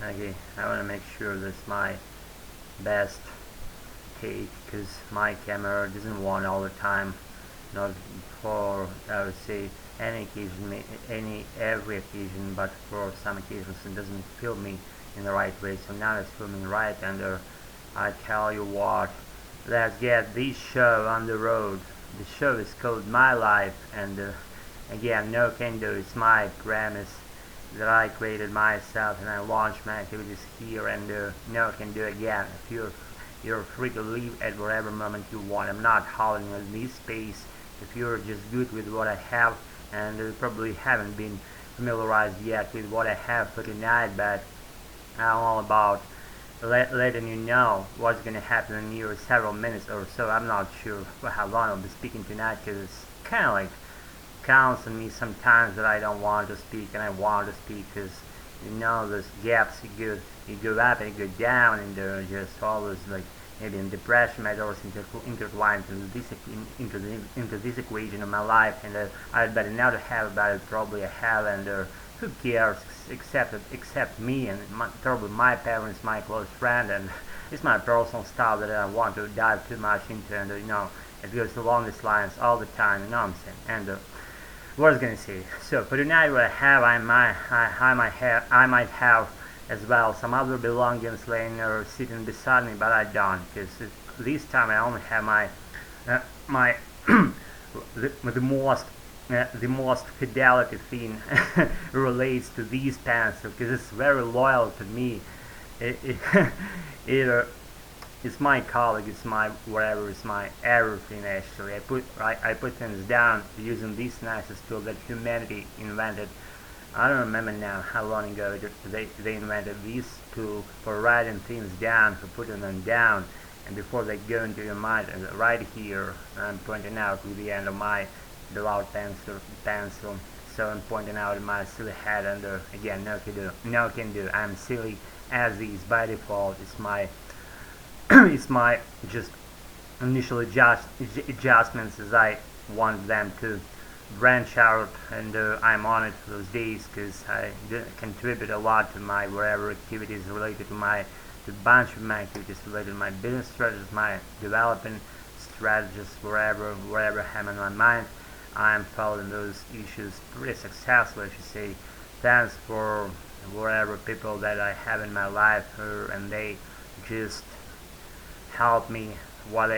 Okay, I want to make sure that's my best take because my camera doesn't want all the time, not for I would say any occasion, every occasion, but for some occasions it doesn't film me in the right way. So now it's filming right, and I tell you what, let's get this show on the road. The show is called My Life, and again, no can do. It's my premise that I created myself, and I launch my activities here, and no can do again. If you're free to leave at whatever moment you want. I'm not holding on this space. If you're just good with what I have, and you probably haven't been familiarized yet with what I have for tonight, but I'm all about letting you know what's going to happen in your several minutes or so. I'm not sure for how long I'll be speaking tonight because it's kind of like counts on me sometimes that I don't want to speak and I want to speak because those gaps you go up and you go down, and they're just always like maybe in depression. My doors intertwined into this equation of my life, and I'd better now to have about it. Probably I have, and who cares except me and probably my parents, my close friend, and it's my personal stuff that I don't want to dive too much into, and it goes along these lines all the time. You know what I'm saying? And what I was gonna say. So for tonight, what I have, I might have as well some other belongings laying or sitting beside me, but I don't, because this time I only have my the most fidelity thing relates to these pants because it's very loyal to me. It, it it's my colleague, it's my whatever, it's my everything actually. I put things down using this nicest tool that humanity invented. I don't remember now how long ago they invented this tool for writing things down, for putting them down, and before they go into your mind. And right here, I'm pointing out with the end of my beloved pencil. So I'm pointing out in my silly head, and again, no can do. I'm silly as is by default. It's my it's my just initial adjustments as I want them to branch out, and I'm on it for those days because I contribute a lot to my whatever activities related to a bunch of my activities related to my business strategies, my developing strategies, wherever I have in my mind. I'm following those issues pretty successfully, I should say. Thanks for whatever people that I have in my life, and they just help me. What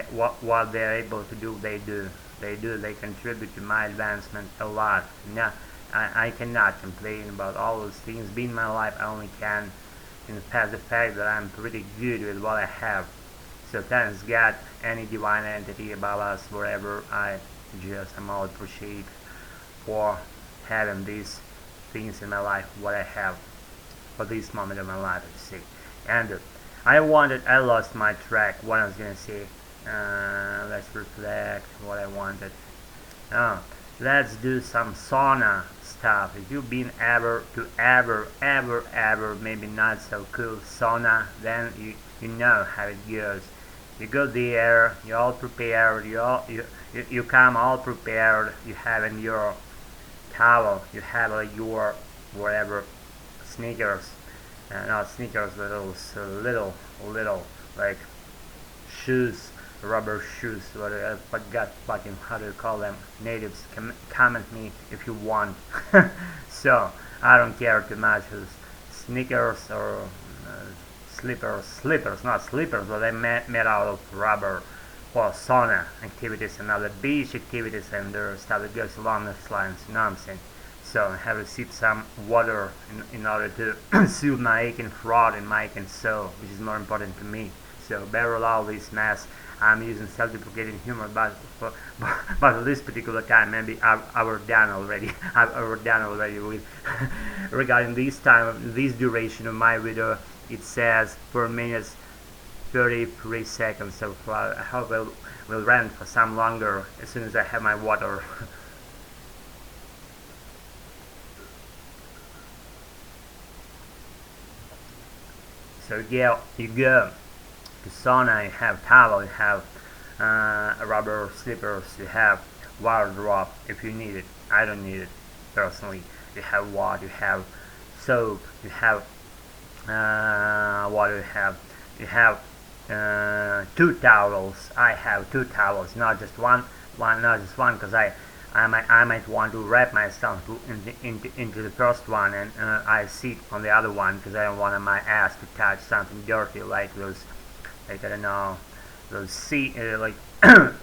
they're able to do, they contribute to my advancement a lot. No, I cannot complain about all those things being my life. I only can confess the fact that I'm pretty good with what I have. So thanks God, any divine entity above us, wherever, I'm all appreciate for having these things in my life, what I have for this moment of my life, let's say. And I lost my track, what I was gonna say. Let's reflect what I wanted. Oh, let's do some sauna stuff. If you've been ever, maybe not so cool sauna, then you know how it goes. You go there, you're all prepared, you come all prepared, you have in your towel, you have your whatever sneakers, not sneakers, but those little like shoes, rubber shoes. What I forgot fucking how to call them. Natives, comment me if you want. So I don't care too much who's sneakers or slippers, not slippers, but they made out of rubber for sauna activities and other beach activities and stuff that goes along those lines. You know what I'm saying? So I have to sip some water in order to soothe my aching throat and my aching soul, which is more important to me. So better allow this mess. I'm using self-deprecating humor, but for this particular time, maybe I've overdone already. I've overdone already with regarding this duration of my video. It says 4 minutes 33 seconds so far. I hope it will run for some longer as soon as I have my water. So yeah, you go to sauna, you have towel, you have rubber slippers, you have wardrobe if you need it. I don't need it personally. You have water, you have soap, you have What do you have? You have two towels. I have two towels, not just one. Not just one, because I might want to wrap myself into the first one, and I sit on the other one because I don't want my ass to touch something dirty, like those, like I don't know, those like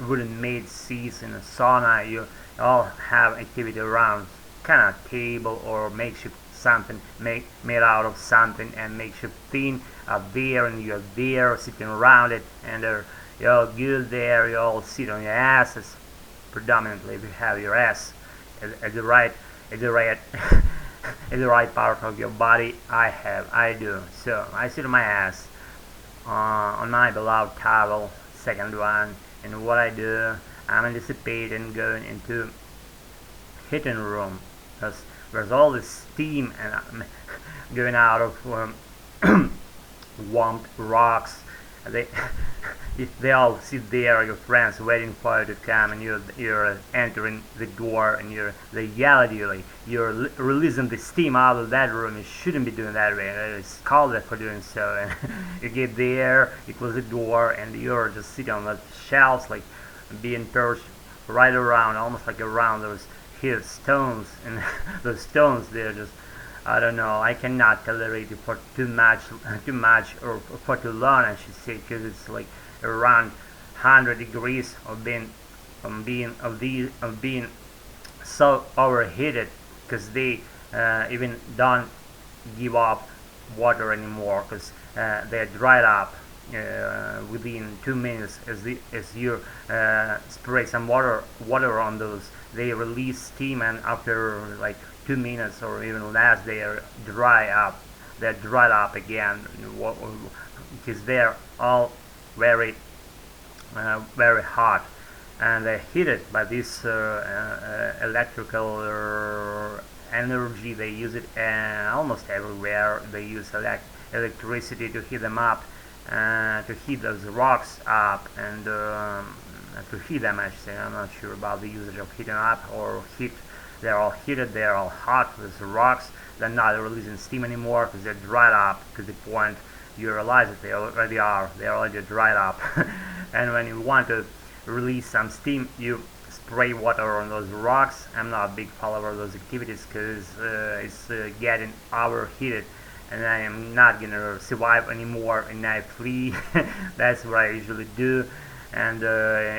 wooden made seats in a sauna. You all have activity around, kind of table or makeshift something made out of something and makeshift thing up there, and you're there sitting around it, and you're all good there. You all sit on your asses. Predominantly, if you have your ass at the right at the right at the right part of your body, I do. So I sit on my ass on my beloved towel, second one, and what I do, I'm anticipating going into heating room, because there's all this steam and going out of warmed rocks. They they all sit there, your friends, waiting for you to come, and you're entering the door, and they yell at you, like you're releasing the steam out of that room. You shouldn't be doing that way. It's scolded for doing so. And you get there, you close the door, and you're just sitting on the shelves, like being perched right around, almost like around those here stones, and those stones, they're just, I don't know, I cannot tolerate it for too much, or for too long, I should say, because it's like around 100 degrees of being so overheated, because they even don't give off water anymore, because they're dried up within 2 minutes. As you spray some water on those, they release steam, and after like 2 minutes or even less, they are dried up again, because they're all very hot, and they're heated by this electrical energy. They use it almost everywhere. They use electricity to heat them up, to heat those rocks up, and to heat them, I should say. I'm not sure about the usage of heating up or heat. They're all heated, they're all hot. Those rocks, they're not releasing steam anymore, because they're dried up to the point you realize that they're already dried up. And when you want to release some steam, you spray water on those rocks. I'm not a big follower of those activities, because it's getting overheated, and I am not gonna survive anymore, and I flee. That's what I usually do. And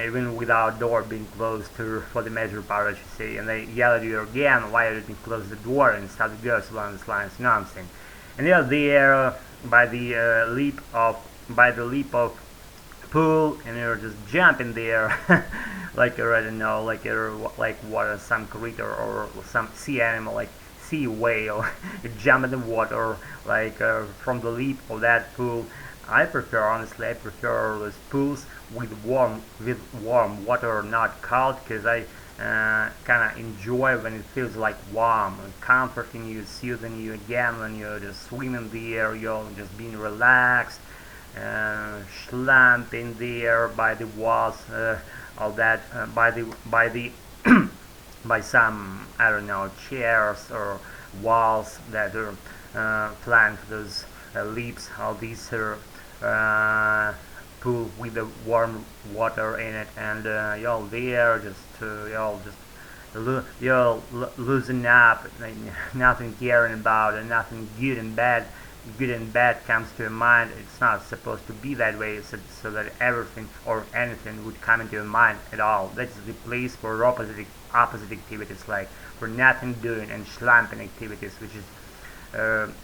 even without door being closed for the major part, I should say, and they yell at you again, why you didn't close the door, and start to go along these lines, nonsense. And you're there by the leap of pool, and you're just jumping there like I don't know, like what, some creature or some sea animal, like sea whale. You jump in the water, like from the leap of that pool. Honestly, I prefer those pools with warm water, not cold, because I kind of enjoy when it feels like warm and comforting you, soothing you again when you're just swimming there. You're just being relaxed, slumping there by the walls, all that, by some, I don't know, chairs or walls that are flanked those leaps, all these pool with the warm water in it, and y'all there y'all loosen up, like, nothing caring about, and nothing good and bad comes to your mind. It's not supposed to be that way, so that everything or anything would come into your mind at all. That's the place for opposite activities, like for nothing doing and slumping activities, which is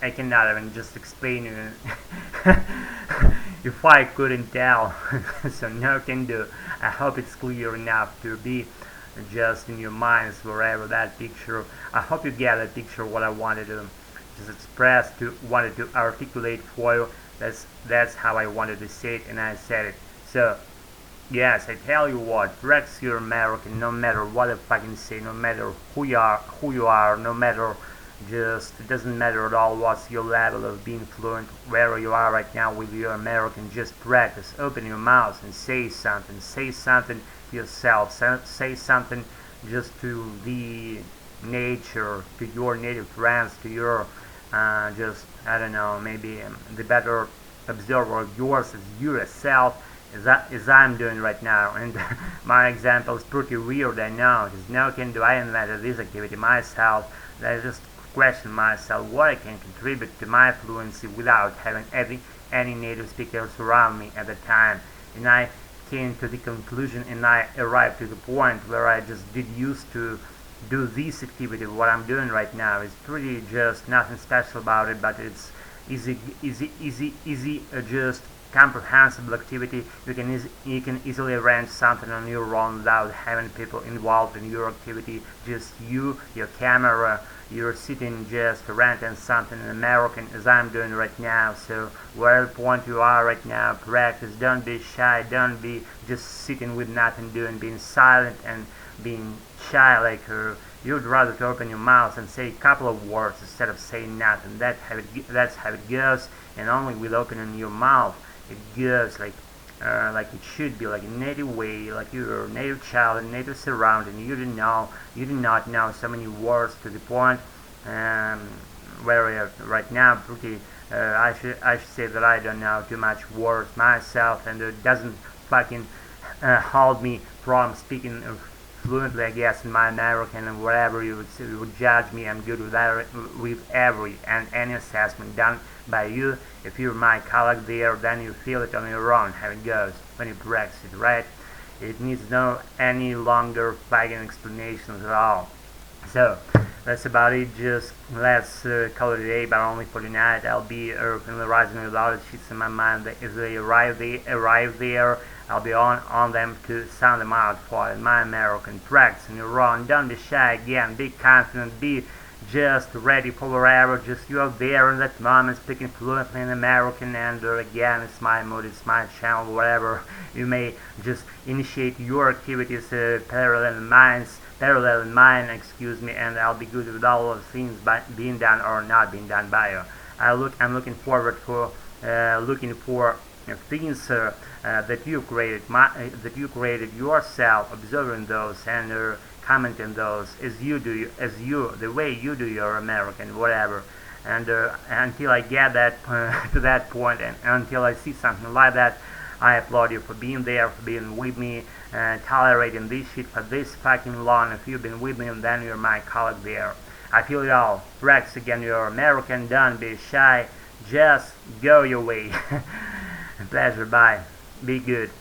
I cannot even just explain it if I couldn't tell. So no can do. I hope it's clear enough to be just in your minds, wherever that picture. I hope you get that picture, what I wanted to just express, wanted to articulate for you. That's how I wanted to say it, and I said it. So yes, I tell you what, Rex, you're American, no matter what I fucking say, no matter who you are, no matter, just, it doesn't matter at all what's your level of being fluent, wherever you are right now with your American, just practice, open your mouth and say something to yourself, say something just to the nature, to your native friends, to your just, I don't know, maybe the better observer of yours is yourself, as I'm doing right now. And my example is pretty weird, I know, because now can do I invented this activity myself. I just question myself what I can contribute to my fluency without having any native speakers around me at the time. And I came to the conclusion, and I arrived to the point where I just did used to do this activity. What I'm doing right now is pretty just nothing special about it, but it's easy, just comprehensible activity. You can easily arrange something on your own without having people involved in your activity. Just you, your camera, you're sitting just renting something in American, as I'm doing right now. So wherever point you are right now, practice. Don't be shy. Don't be just sitting with nothing doing, being silent and being shy. Like you'd rather to open your mouth and say a couple of words instead of saying nothing. That's how it goes. And only with opening your mouth, it goes like it should be, like a native way, like you're a native child, a native surrounding. You do not know so many words to the point where right now pretty I should say that I don't know too much words myself, and it doesn't fucking hold me from speaking fluently, I guess, in my American, and whatever you would judge me. I'm good with every and any assessment done by you. If you're my colleague there, then you feel it on your own how it goes when you practice it, right? It needs no any longer fucking explanations at all. So that's about it. Just let's call it a day, but only for tonight. I'll be familiarizing with all the sheets in my mind. That if they arrive there, I'll be on them to sound them out for my American practice. And you're wrong. Don't be shy again. Be confident. Be just ready for wherever. Just you are there in that moment, speaking fluently in American. And again, it's my mood, it's my channel, whatever. You may just initiate your activities parallel in mine, excuse me, and I'll be good with all of things being done or not being done by you. I'm looking forward for things that you created yourself, observing those and commenting those the way you do your American, whatever. And until I get that to that point, and until I see something like that, I applaud you for being there, for being with me, tolerating this shit for this fucking long. If you've been with me, then you're my colleague there. I feel it all. Practice again, you're American. Don't be shy. Just go your way. Pleasure. Bye. Be good.